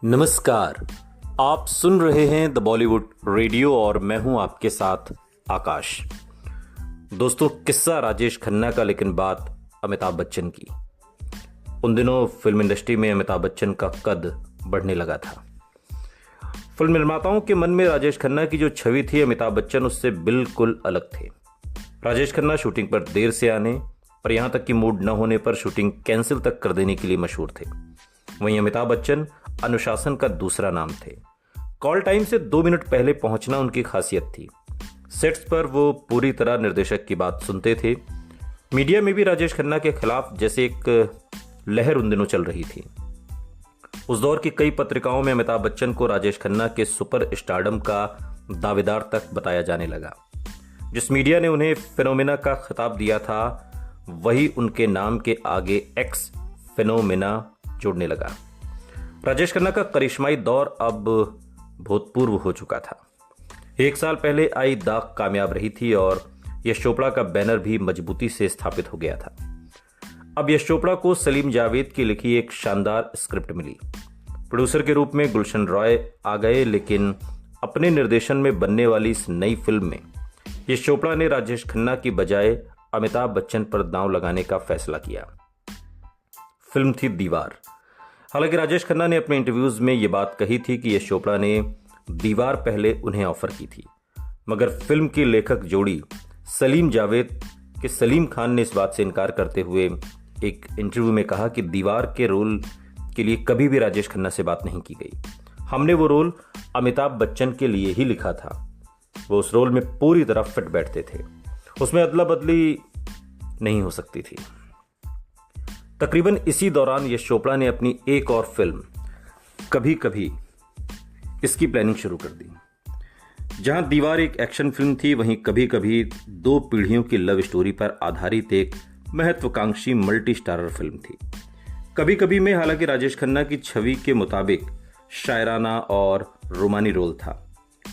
नमस्कार। आप सुन रहे हैं द बॉलीवुड रेडियो और मैं हूं आपके साथ आकाश। दोस्तों, किस्सा राजेश खन्ना का, लेकिन बात अमिताभ बच्चन की। उन दिनों फिल्म इंडस्ट्री में अमिताभ बच्चन का कद बढ़ने लगा था। फिल्म निर्माताओं के मन में राजेश खन्ना की जो छवि थी, अमिताभ बच्चन उससे बिल्कुल अलग थे। राजेश खन्ना शूटिंग पर देर से आने और यहां तक कि मूड न होने पर शूटिंग कैंसिल तक कर देने के लिए मशहूर थे। वहीं अमिताभ बच्चन अनुशासन का दूसरा नाम थे। कॉल टाइम से 2 मिनट पहले पहुंचना उनकी खासियत थी। सेट्स पर वो पूरी तरह निर्देशक की बात सुनते थे। मीडिया में भी राजेश खन्ना के खिलाफ जैसे एक लहर उन दिनों चल रही थी। उस दौर की कई पत्रिकाओं में अमिताभ बच्चन को राजेश खन्ना के सुपर स्टारडम का दावेदार तक बताया जाने लगा। जिस मीडिया ने उन्हें फिनोमिना का खिताब दिया था, वही उनके नाम के आगे एक्स फिनोमिना जोड़ने लगा। राजेश खन्ना का करिश्माई दौर अब भूतपूर्व हो चुका था। 1 साल पहले आई दाग कामयाब रही थी और यश चोपड़ा का बैनर भी मजबूती से स्थापित हो गया था। अब यश चोपड़ा को सलीम जावेद की लिखी एक शानदार स्क्रिप्ट मिली। प्रोड्यूसर के रूप में गुलशन रॉय आ गए, लेकिन अपने निर्देशन में बनने वाली इस नई फिल्म में यश चोपड़ा ने राजेश खन्ना की बजाय अमिताभ बच्चन पर दांव लगाने का फैसला किया। फिल्म थी दीवार। हालांकि राजेश खन्ना ने अपने इंटरव्यूज में यह बात कही थी कि यश चोपड़ा ने दीवार पहले उन्हें ऑफर की थी, मगर फिल्म की लेखक जोड़ी सलीम जावेद के सलीम खान ने इस बात से इनकार करते हुए एक इंटरव्यू में कहा कि दीवार के रोल के लिए कभी भी राजेश खन्ना से बात नहीं की गई। हमने वो रोल अमिताभ बच्चन के लिए ही लिखा था। वो उस रोल में पूरी तरह फिट बैठते थे, उसमें अदला बदली नहीं हो सकती थी। तकरीबन इसी दौरान यश चोपड़ा ने अपनी एक और फिल्म कभी कभी इसकी प्लानिंग शुरू कर दी। जहां दीवार एक एक्शन फिल्म थी, वहीं कभी कभी 2 पीढ़ियों की लव स्टोरी पर आधारित एक महत्वाकांक्षी मल्टी स्टारर फिल्म थी। कभी कभी में हालांकि राजेश खन्ना की छवि के मुताबिक शायराना और रोमानी रोल था,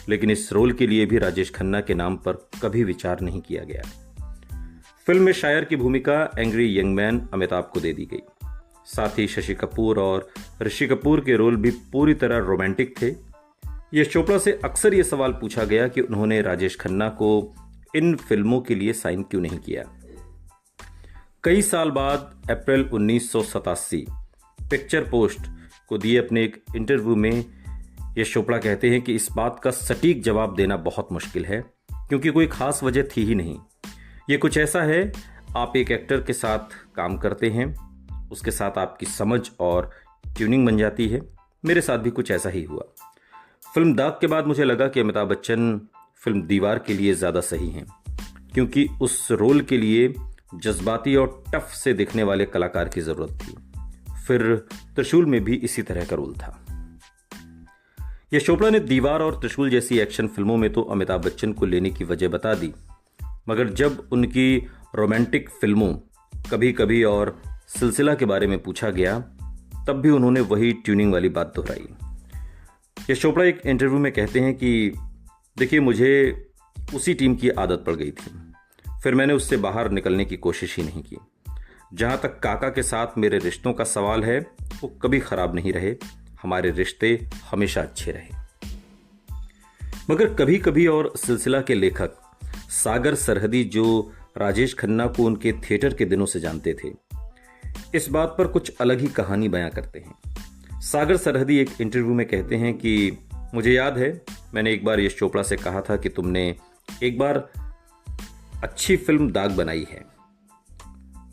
लेकिन इस रोल के लिए भी राजेश खन्ना के नाम पर कभी विचार नहीं किया गया। फिल्म में शायर की भूमिका एंग्री यंग मैन अमिताभ को दे दी गई। साथ ही शशि कपूर और ऋषि कपूर के रोल भी पूरी तरह रोमांटिक थे। यश चोपड़ा से अक्सर यह सवाल पूछा गया कि उन्होंने राजेश खन्ना को इन फिल्मों के लिए साइन क्यों नहीं किया। कई साल बाद अप्रैल 1987 पिक्चर पोस्ट को दिए अपने एक इंटरव्यू में यश चोपड़ा कहते हैं कि इस बात का सटीक जवाब देना बहुत मुश्किल है, क्योंकि कोई खास वजह थी ही नहीं। ये कुछ ऐसा है, आप एक एक्टर के साथ काम करते हैं, उसके साथ आपकी समझ और ट्यूनिंग बन जाती है। मेरे साथ भी कुछ ऐसा ही हुआ। फिल्म दाग के बाद मुझे लगा कि अमिताभ बच्चन फिल्म दीवार के लिए ज़्यादा सही हैं, क्योंकि उस रोल के लिए जज्बाती और टफ से दिखने वाले कलाकार की ज़रूरत थी। फिर त्रिशूल में भी इसी तरह का रोल था। यश चोपड़ा ने दीवार और त्रिशूल जैसी एक्शन फिल्मों में तो अमिताभ बच्चन को लेने की वजह बता दी, मगर जब उनकी रोमांटिक फिल्मों कभी कभी और सिलसिला के बारे में पूछा गया, तब भी उन्होंने वही ट्यूनिंग वाली बात दोहराई। यश चोपड़ा एक इंटरव्यू में कहते हैं कि देखिए, मुझे उसी टीम की आदत पड़ गई थी, फिर मैंने उससे बाहर निकलने की कोशिश ही नहीं की। जहां तक काका के साथ मेरे रिश्तों का सवाल है, वो कभी खराब नहीं रहे, हमारे रिश्ते हमेशा अच्छे रहे। मगर कभी कभी और सिलसिला के लेखक सागर सरहदी, जो राजेश खन्ना को उनके थिएटर के दिनों से जानते थे, इस बात पर कुछ अलग ही कहानी बयां करते हैं। सागर सरहदी एक इंटरव्यू में कहते हैं कि मुझे याद है, मैंने एक बार यश चोपड़ा से कहा था कि तुमने एक बार अच्छी फिल्म दाग बनाई है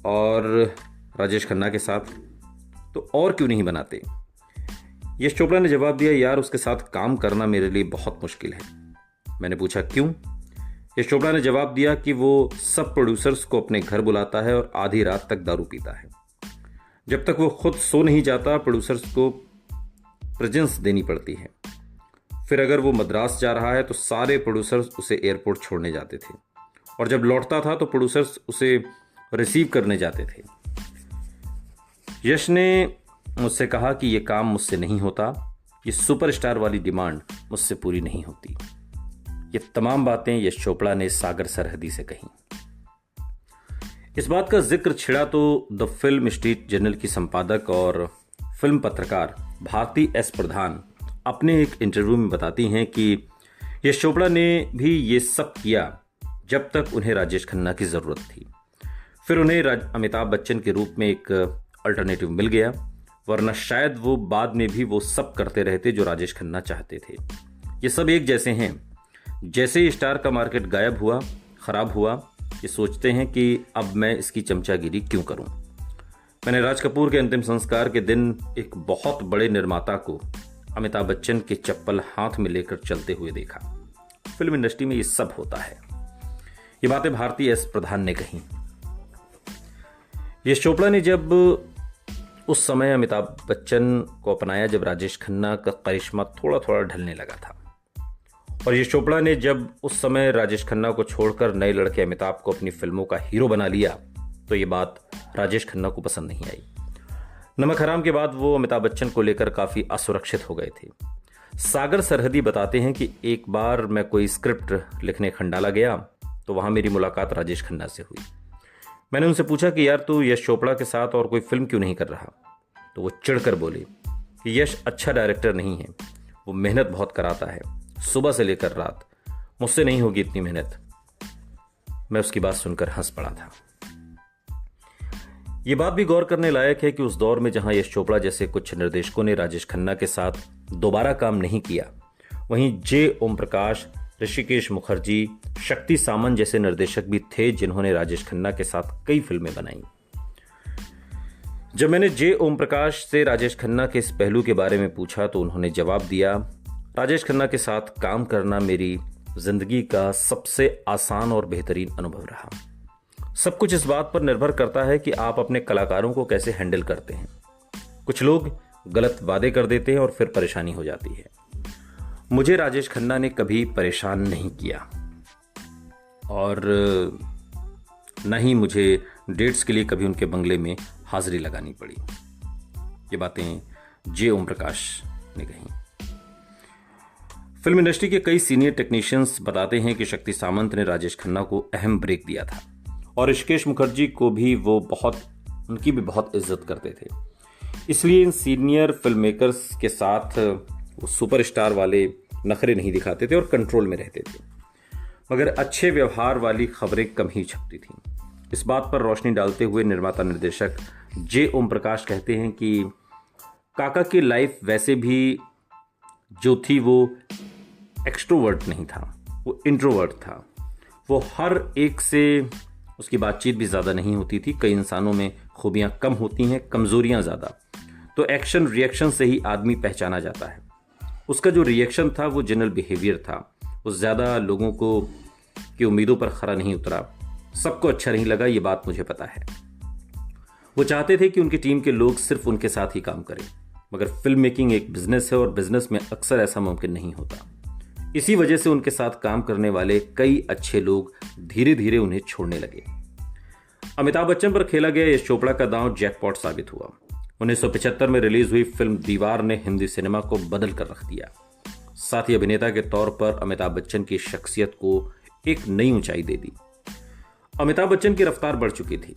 और राजेश खन्ना के साथ, तो और क्यों नहीं बनाते। यश चोपड़ा ने जवाब दिया, यार उसके साथ काम करना मेरे लिए बहुत मुश्किल है। मैंने पूछा क्यों। यश चोपड़ा ने जवाब दिया कि वो सब प्रोड्यूसर्स को अपने घर बुलाता है और आधी रात तक दारू पीता है। जब तक वो खुद सो नहीं जाता, प्रोड्यूसर्स को प्रेजेंस देनी पड़ती है। फिर अगर वो मद्रास जा रहा है तो सारे प्रोड्यूसर्स उसे एयरपोर्ट छोड़ने जाते थे, और जब लौटता था तो प्रोड्यूसर्स उसे रिसीव करने जाते थे। यश ने मुझसे कहा कि ये काम मुझसे नहीं होता, ये सुपरस्टार वाली डिमांड मुझसे पूरी नहीं होती। ये तमाम बातें यश चोपड़ा ने सागर सरहदी से कही। इस बात का जिक्र छिड़ा तो द फिल्म स्ट्रीट जर्नल की संपादक और फिल्म पत्रकार भारती एस प्रधान अपने एक इंटरव्यू में बताती हैं कि यश चोपड़ा ने भी ये सब किया जब तक उन्हें राजेश खन्ना की ज़रूरत थी। फिर उन्हें अमिताभ बच्चन के रूप में एक अल्टरनेटिव मिल गया, वरना शायद वो बाद में भी वो सब करते रहते जो राजेश खन्ना चाहते थे। ये सब एक जैसे हैं। जैसे ही स्टार का मार्केट गायब हुआ, खराब हुआ, ये सोचते हैं कि अब मैं इसकी चमचागिरी क्यों करूं। मैंने राज कपूर के अंतिम संस्कार के दिन एक बहुत बड़े निर्माता को अमिताभ बच्चन के चप्पल हाथ में लेकर चलते हुए देखा। फिल्म इंडस्ट्री में ये सब होता है। ये बातें भारती एस प्रधान ने कही। यश चोपड़ा ने जब उस समय अमिताभ बच्चन को अपनाया जब राजेश खन्ना का करिश्मा थोड़ा थोड़ा ढलने लगा था, और यश चोपड़ा ने जब उस समय राजेश खन्ना को छोड़कर नए लड़के अमिताभ को अपनी फिल्मों का हीरो बना लिया, तो ये बात राजेश खन्ना को पसंद नहीं आई। नमक हराम के बाद वो अमिताभ बच्चन को लेकर काफी असुरक्षित हो गए थे। सागर सरहदी बताते हैं कि एक बार मैं कोई स्क्रिप्ट लिखने खंडाला गया तो वहां मेरी मुलाकात राजेश खन्ना से हुई। मैंने उनसे पूछा कि यार तू यश चोपड़ा के साथ और कोई फिल्म क्यों नहीं कर रहा, तो वो चिढ़कर बोले कि यश अच्छा डायरेक्टर नहीं है, वो मेहनत बहुत कराता है, सुबह से लेकर रात, मुझसे नहीं होगी इतनी मेहनत। मैं उसकी बात सुनकर हंस पड़ा था। ये बात भी गौर करने लायक है कि उस दौर में जहां यश चोपड़ा जैसे कुछ निर्देशकों ने राजेश खन्ना के साथ दोबारा काम नहीं किया, वहीं जे ओम प्रकाश, ऋषिकेश मुखर्जी, शक्ति सामंत जैसे निर्देशक भी थे जिन्होंने राजेश खन्ना के साथ कई फिल्में बनाई। जब मैंने जे ओम प्रकाश से राजेश खन्ना के इस पहलू के बारे में पूछा तो उन्होंने जवाब दिया, राजेश खन्ना के साथ काम करना मेरी जिंदगी का सबसे आसान और बेहतरीन अनुभव रहा। सब कुछ इस बात पर निर्भर करता है कि आप अपने कलाकारों को कैसे हैंडल करते हैं। कुछ लोग गलत वादे कर देते हैं और फिर परेशानी हो जाती है। मुझे राजेश खन्ना ने कभी परेशान नहीं किया और न ही मुझे डेट्स के लिए कभी उनके बंगले में हाजिरी लगानी पड़ी। ये बातें जे ओम प्रकाश ने कही। फिल्म इंडस्ट्री के कई सीनियर टेक्नीशियंस बताते हैं कि शक्ति सामंत ने राजेश खन्ना को अहम ब्रेक दिया था और ऋषिकेश मुखर्जी को भी वो उनकी भी बहुत इज्जत करते थे। इसलिए इन सीनियर फिल्म मेकर्स के साथ वो सुपरस्टार वाले नखरे नहीं दिखाते थे और कंट्रोल में रहते थे, मगर अच्छे व्यवहार वाली खबरें कम ही छपती थीं। इस बात पर रोशनी डालते हुए निर्माता निर्देशक जे ओम प्रकाश कहते हैं कि काका की लाइफ वैसे भी जो थी वो एक्सट्रोवर्ट नहीं था, वो इंट्रोवर्ट था। वो हर एक से उसकी बातचीत भी ज़्यादा नहीं होती थी। कई इंसानों में खूबियाँ कम होती हैं, कमज़ोरियाँ ज़्यादा। तो एक्शन रिएक्शन से ही आदमी पहचाना जाता है। उसका जो रिएक्शन था वो जनरल बिहेवियर था। वो ज़्यादा लोगों को की उम्मीदों पर खरा नहीं उतरा। सबको अच्छा नहीं लगा, ये बात मुझे पता है। वो चाहते थे कि उनकी टीम के लोग सिर्फ उनके साथ ही काम करें, मगर फिल्म मेकिंग एक बिजनेस है और बिजनेस में अक्सर ऐसा मुमकिन नहीं होता। इसी वजह से उनके साथ काम करने वाले कई अच्छे लोग धीरे धीरे उन्हें छोड़ने लगे। अमिताभ बच्चन पर खेला गया यश चोपड़ा का दांव जैकपॉट साबित हुआ। 1975 में रिलीज हुई फिल्म दीवार ने हिंदी सिनेमा को बदल कर रख दिया। साथ ही अभिनेता के तौर पर अमिताभ बच्चन की शख्सियत को एक नई ऊंचाई दे दी। अमिताभ बच्चन की रफ्तार बढ़ चुकी थी।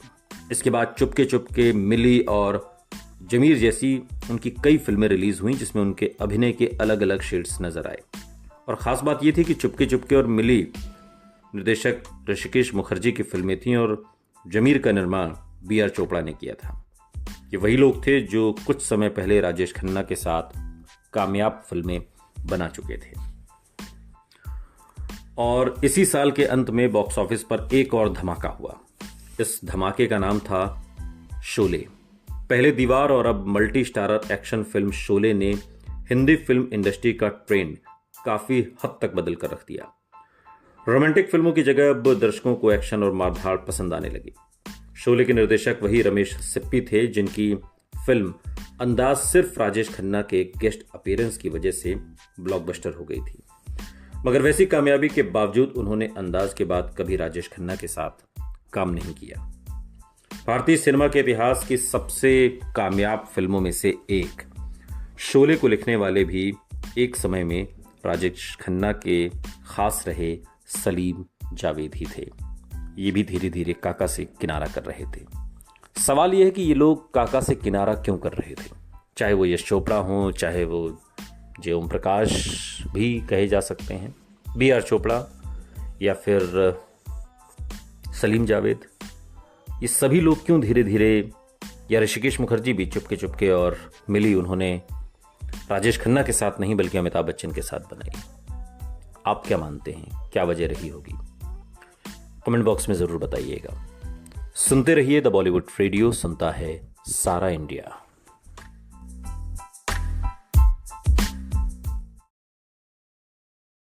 इसके बाद चुपके चुपके, मिली और जमीर जैसी उनकी कई फिल्में रिलीज हुई जिसमें उनके अभिनय के अलग अलग शेड्स नजर आए। और ख़ास बात यह थी कि चुपके चुपके और मिली निर्देशक ऋषिकेश मुखर्जी की फिल्में थीं और जमीर का निर्माण बी.आर. चोपड़ा ने किया था। ये वही लोग थे जो कुछ समय पहले राजेश खन्ना के साथ कामयाब फिल्में बना चुके थे। और इसी साल के अंत में बॉक्स ऑफिस पर एक और धमाका हुआ। इस धमाके का नाम था शोले। पहले दीवार और अब multi starrer action film Sholay ने हिंदी फिल्म इंडस्ट्री का ट्रेंड काफी हद तक बदल कर रख दिया। रोमांटिक फिल्मों की जगह अब दर्शकों को एक्शन और मारधाड़ पसंद आने लगी। शोले के निर्देशक वही रमेश सिप्पी थे जिनकी फिल्म अंदाज सिर्फ राजेश खन्ना के गेस्ट अपीयरेंस की वजह से ब्लॉकबस्टर हो गई थी। मगर वैसी कामयाबी के बावजूद उन्होंने अंदाज के बाद कभी राजेश खन्ना के साथ काम नहीं किया। भारतीय सिनेमा के इतिहास की सबसे कामयाब फिल्मों में से एक शोले को लिखने वाले भी एक समय में राजेश खन्ना के खास रहे सलीम जावेद ही थे। ये भी धीरे धीरे काका से किनारा कर रहे थे। सवाल यह है कि ये लोग काका से किनारा क्यों कर रहे थे? चाहे वो यश चोपड़ा हों, चाहे वो जे ओम प्रकाश भी कहे जा सकते हैं, BR चोपड़ा या फिर सलीम जावेद, ये सभी लोग क्यों धीरे धीरे, या ऋषिकेश मुखर्जी भी चुपके चुपके और मिली उन्होंने राजेश खन्ना के साथ नहीं बल्कि अमिताभ बच्चन के साथ बनाई। आप क्या मानते हैं, क्या वजह रही होगी? कमेंट बॉक्स में जरूर बताइएगा। सुनते रहिए द बॉलीवुड रेडियो, सुनता है सारा इंडिया।